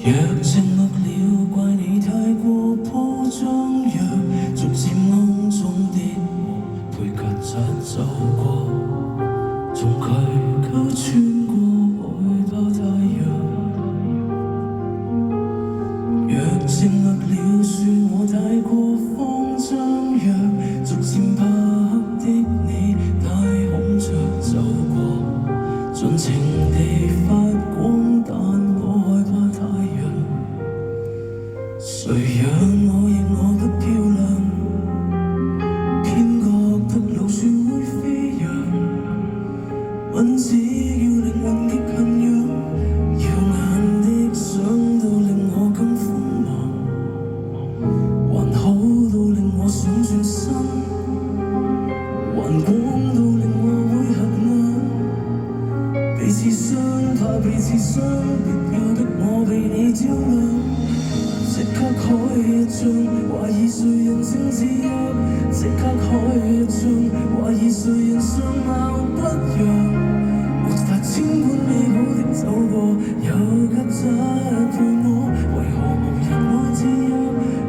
若靜默了，怪你太過鋪張，若逐漸暗中跌和陪曱甴走過，縱佢都穿過害怕太陽。若靜默了，說我太過慌張，若逐漸怕黑的你太恐着走過，盡情地發光，但我害怕太陽。誰讓我認我不漂亮，偏覺得老鼠會飛揚，蚊子要靈魂極痕癢，耀眼的想到令我更瘋狂，還好到令我想轉身，還光到令我會合眼，被刺傷怕被刺傷，別要逼我被你照亮。即刻開一張，懷疑誰人性自虐，即刻開一張，懷疑誰人相貌不揚，沒法千般美好的走過，有曱甴陪我，為何無人會自虐，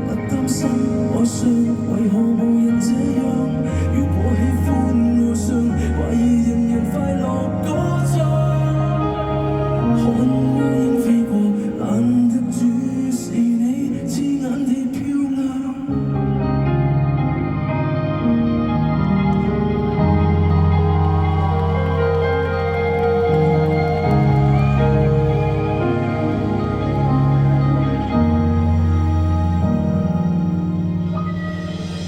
不擔心愛上，為何無人這樣，如果喜歡愛上，懷疑人人快樂歌唱，看烏蠅飛過，懶得注視你刺眼地漂亮。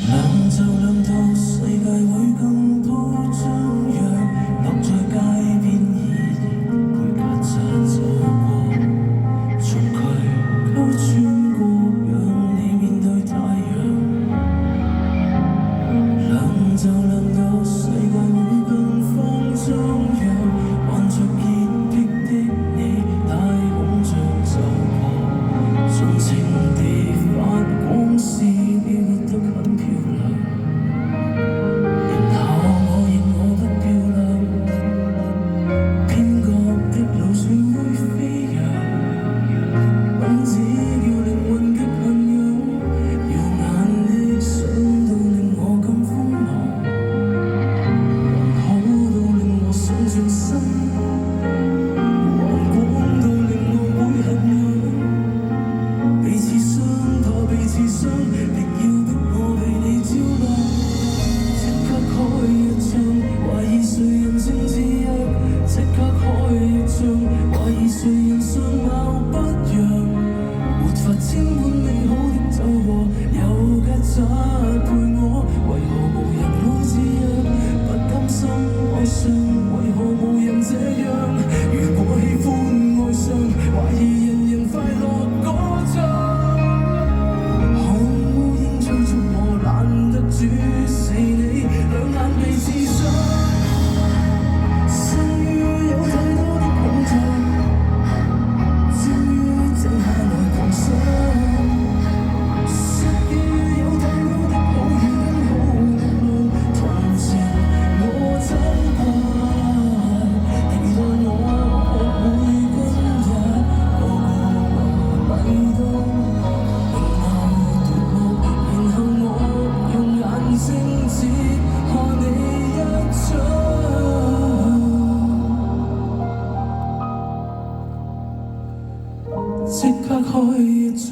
亮就亮到世界會更鋪張，若落在街邊依然陪曱甴走過，從渠溝穿過，讓你面對太陽。亮就亮到世界會更慌張，若患着潔癖的你太恐着走過，盡情地發光，是要得很漂亮。然後我認我不漂亮，偏覺的老鼠會飛揚，蚊子叫靈魂極痕癢，耀眼的想到令我更瘋狂，還好到令我想轉身，還光到令我會合眼，被刺傷怕被刺傷，別要逼我被你照亮。即刻開一張，懷疑誰人性自虐，即刻開一張，懷疑誰人相貌不揚，沒法千般美好的走過，有曱甴陪我，為何無人會自虐，不甘心愛上，為何無人這樣，如果喜歡愛上，懷疑人人快樂歌唱，看烏蠅追逐我，懶得注視你兩眼被刺傷，生於有太多的恐懼，終於靜下來狂想，失於有太多的好與好路，同情我走過，期待我學會今日個個來到，然後我用眼睛只看你一場，即刻開一張。